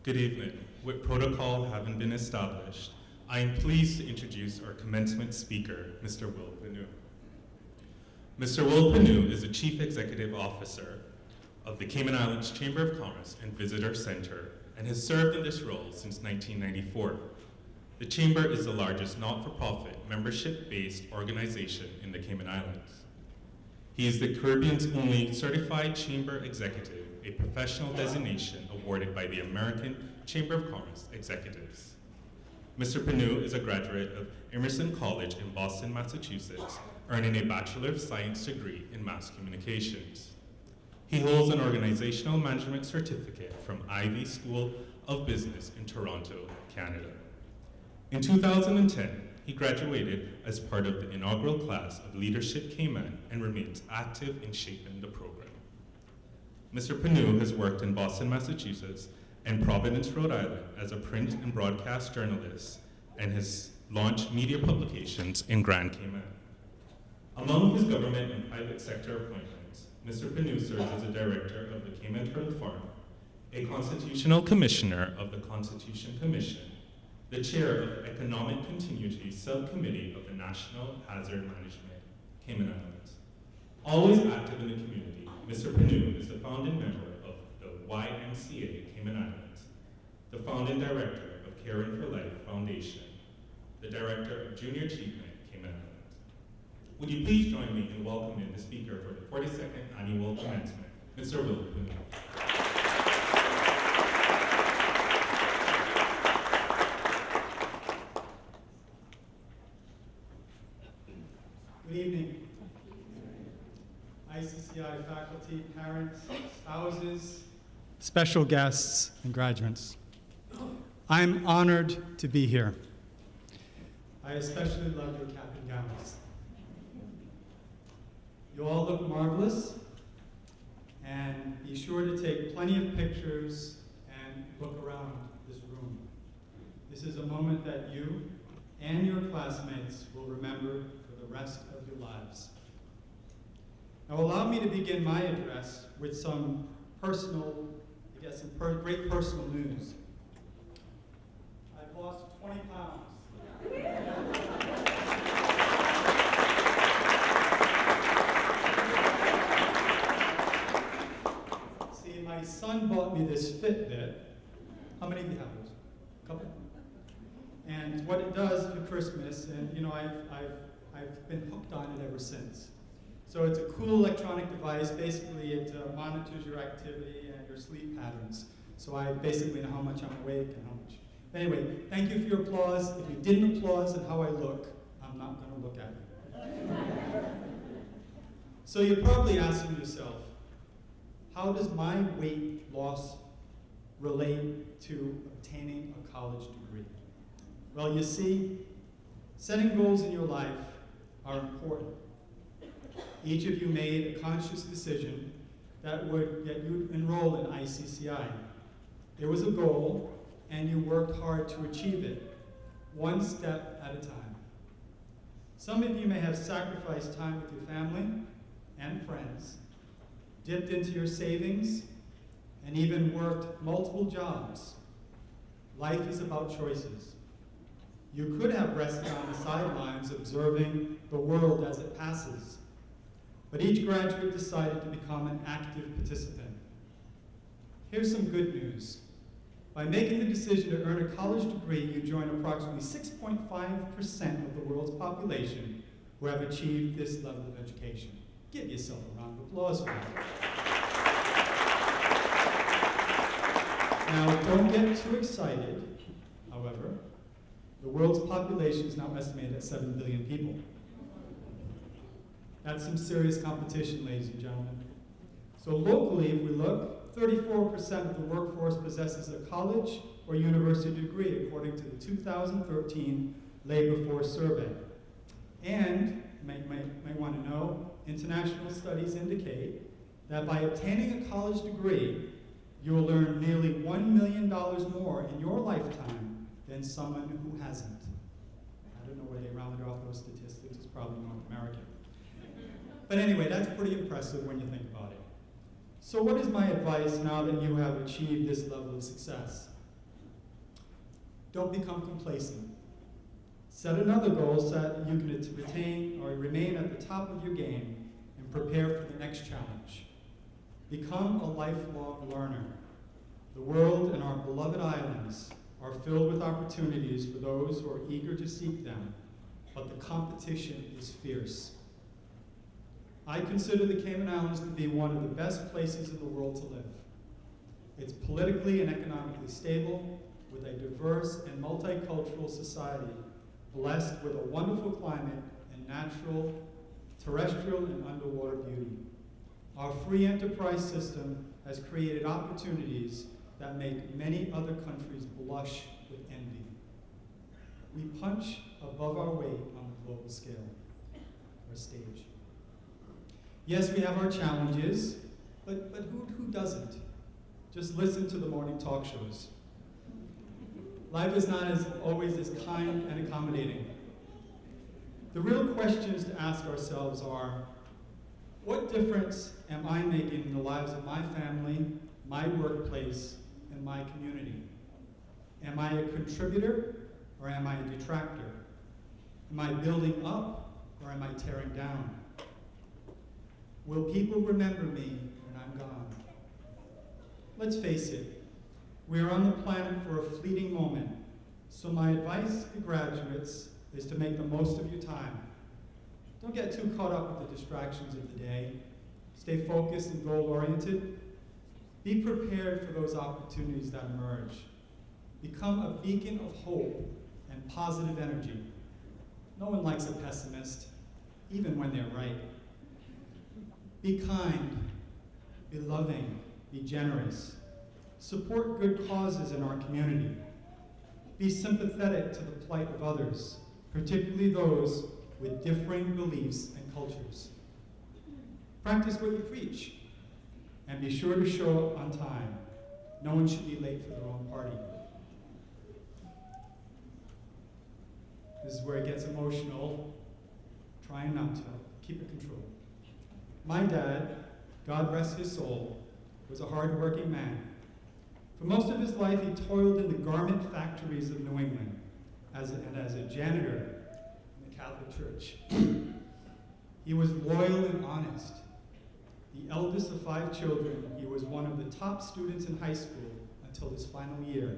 Good evening. With protocol having been established, I am pleased to introduce our commencement speaker, Mr. Wil Pineau. Mr. Wil Pineau is the Chief Executive Officer of the Cayman Islands Chamber of Commerce and Visitor Center and has served in this role since 1994. The Chamber is the largest not-for-profit, membership-based organization in the Cayman Islands. He is the Caribbean's only certified chamber executive, a professional designation awarded by the American Chamber of Commerce Executives. Mr. Pineau is a graduate of Emerson College in Boston, Massachusetts, earning a Bachelor of Science degree in Mass Communications. He holds an Organizational Management Certificate from Ivey School of Business in Toronto, Canada. In 2010, he graduated as part of the inaugural class of Leadership Cayman and remains active in shaping the program. Mr. Pineau has worked in Boston, Massachusetts and Providence, Rhode Island as a print and broadcast journalist and has launched media publications in Grand Cayman. Among his government and private sector appointments, Mr. Pineau serves as a director of the Cayman Turtle Farm, a constitutional commissioner of the Constitution Commission, the chair of the Economic Continuity Subcommittee of the National Hazard Management, Cayman Islands. Always active in the community, Mr. Pineau is the founding member of the YMCA Cayman Islands, the founding director of Caring for Life Foundation, the director of Junior Achievement Cayman Islands. Would you please join me in welcoming the speaker for the 42nd Annual Commencement, Mr. Wil Pineau. Good evening. ICCI faculty, parents, spouses, special guests, and graduates. I'm honored to be here. I especially love your cap and gowns. You all look marvelous, and be sure to take plenty of pictures and look around this room. This is a moment that you and your classmates will remember for the rest of your lives. Now allow me to begin my address with some personal, great personal news. I've lost 20 pounds. See, my son bought me this Fitbit. How many of you have those? A couple? And what it does for Christmas, and you know, I've been hooked on it ever since. So it's a cool electronic device. Basically, it monitors your activity and your sleep patterns. So I basically know how much I'm awake and how much. Anyway, thank you for your applause. If you didn't applaud at how I look, I'm not going to look at you. So you're probably asking yourself, how does my weight loss relate to obtaining a college degree? Well, you see, setting goals in your life are important. Each of you made a conscious decision that would get you enrolled in ICCI. There was a goal, and you worked hard to achieve it, one step at a time. Some of you may have sacrificed time with your family and friends, dipped into your savings, and even worked multiple jobs. Life is about choices. You could have rested on the sidelines observing the world as it passes, but each graduate decided to become an active participant. Here's some good news. By making the decision to earn a college degree, you join approximately 6.5% of the world's population who have achieved this level of education. Give yourself a round of applause for that. Now, don't get too excited, however. The world's population is now estimated at 7 billion people. That's some serious competition, ladies and gentlemen. So locally, if we look, 34% of the workforce possesses a college or university degree, according to the 2013 Labor Force Survey. And, you might want to know, international studies indicate that by obtaining a college degree, you will earn nearly $1 million more in your lifetime than someone who hasn't. I don't know where they rounded off those statistics. It's probably North American. But anyway, that's pretty impressive when you think about it. So what is my advice now that you have achieved this level of success? Don't become complacent. Set another goal so that you can retain or remain at the top of your game and prepare for the next challenge. Become a lifelong learner. The world and our beloved islands are filled with opportunities for those who are eager to seek them, but the competition is fierce. I consider the Cayman Islands to be one of the best places in the world to live. It's politically and economically stable, with a diverse and multicultural society, blessed with a wonderful climate and natural, terrestrial, and underwater beauty. Our free enterprise system has created opportunities that make many other countries blush with envy. We punch above our weight on the global scale, or stage. Yes, we have our challenges, but who doesn't? Just listen to the morning talk shows. Life is not always as kind and accommodating. The real questions to ask ourselves are, what difference am I making in the lives of my family, my workplace, and my community? Am I a contributor, or am I a detractor? Am I building up, or am I tearing down? Will people remember me when I'm gone? Let's face it, we are on the planet for a fleeting moment, so my advice to graduates is to make the most of your time. Don't get too caught up with the distractions of the day. Stay focused and goal-oriented. Be prepared for those opportunities that emerge. Become a beacon of hope and positive energy. No one likes a pessimist, even when they're right. Be kind, be loving, be generous. Support good causes in our community. Be sympathetic to the plight of others, particularly those with differing beliefs and cultures. Practice what you preach, and be sure to show up on time. No one should be late for their own party. This is where it gets emotional. Trying not to. Keep it controlled. My dad, God rest his soul, was a hard-working man. For most of his life, he toiled in the garment factories of New England as a janitor in the Catholic Church. He was loyal and honest. The eldest of 5 children, he was one of the top students in high school until his final year.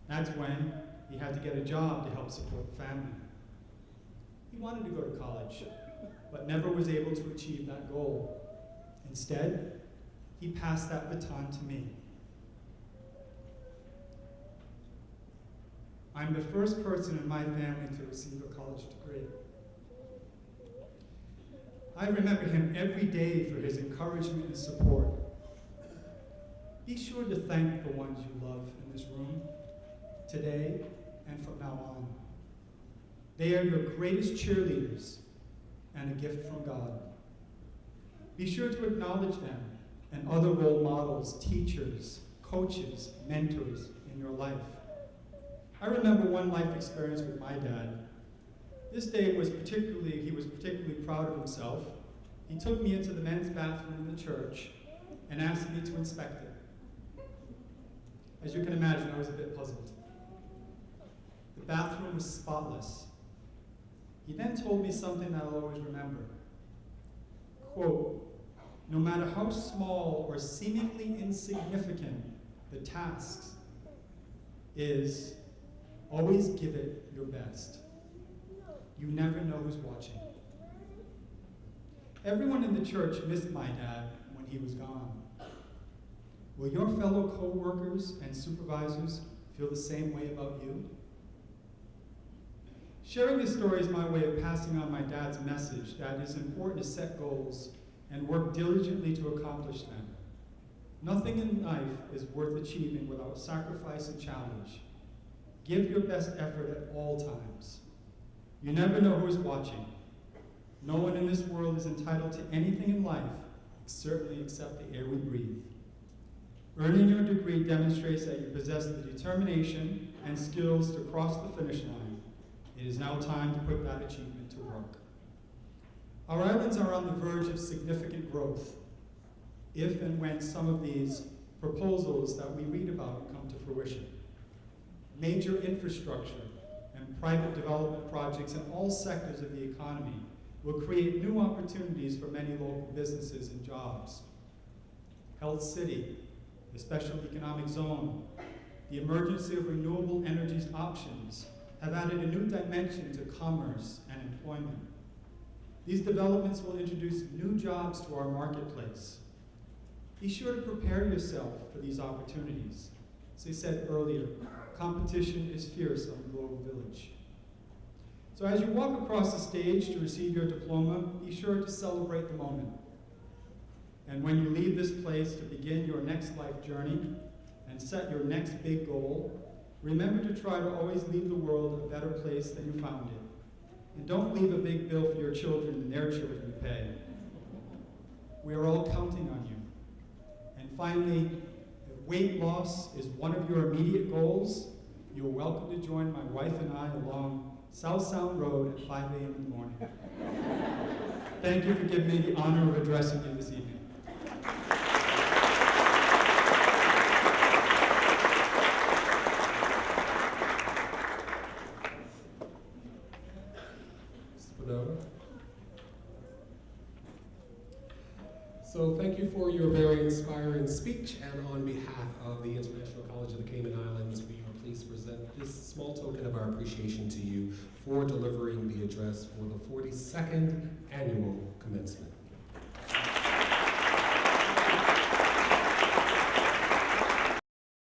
That's when he had to get a job to help support the family. He wanted to go to college, but never was able to achieve that goal. Instead, he passed that baton to me. I'm the first person in my family to receive a college degree. I remember him every day for his encouragement and support. Be sure to thank the ones you love in this room, today and from now on. They are your greatest cheerleaders and a gift from God. Be sure to acknowledge them and other role models, teachers, coaches, mentors in your life. I remember one life experience with my dad. This day he was particularly proud of himself. He took me into the men's bathroom in the church and asked me to inspect it. As you can imagine, I was a bit puzzled. The bathroom was spotless. He then told me something that I'll always remember. Quote, no matter how small or seemingly insignificant the task is, always give it your best. You never know who's watching. Everyone in the church missed my dad when he was gone. Will your fellow co-workers and supervisors feel the same way about you? Sharing this story is my way of passing on my dad's message that it is important to set goals and work diligently to accomplish them. Nothing in life is worth achieving without sacrifice and challenge. Give your best effort at all times. You never know who is watching. No one in this world is entitled to anything in life, certainly except the air we breathe. Earning your degree demonstrates that you possess the determination and skills to cross the finish line. It is now time to put that achievement to work. Our islands are on the verge of significant growth, if and when some of these proposals that we read about come to fruition. major infrastructure and private development projects in all sectors of the economy will create new opportunities for many local businesses and jobs. Health City, the special economic zone, the emergence of renewable energies options have added a new dimension to commerce and employment. These developments will introduce new jobs to our marketplace. Be sure to prepare yourself for these opportunities. As I said earlier, competition is fierce on the global village. So as you walk across the stage to receive your diploma, be sure to celebrate the moment. And when you leave this place to begin your next life journey and set your next big goal, remember to try to always leave the world a better place than you found it. And don't leave a big bill for your children and their children to pay. We are all counting on you. And finally, if weight loss is one of your immediate goals, you're welcome to join my wife and I along South Sound Road at 5 a.m. in the morning. Thank you for giving me the honor of addressing you this evening. So thank you for your very inspiring speech, and on behalf of the International College of the Cayman Islands, we are pleased to present this small token of our appreciation to you for delivering the address for the 42nd Annual Commencement.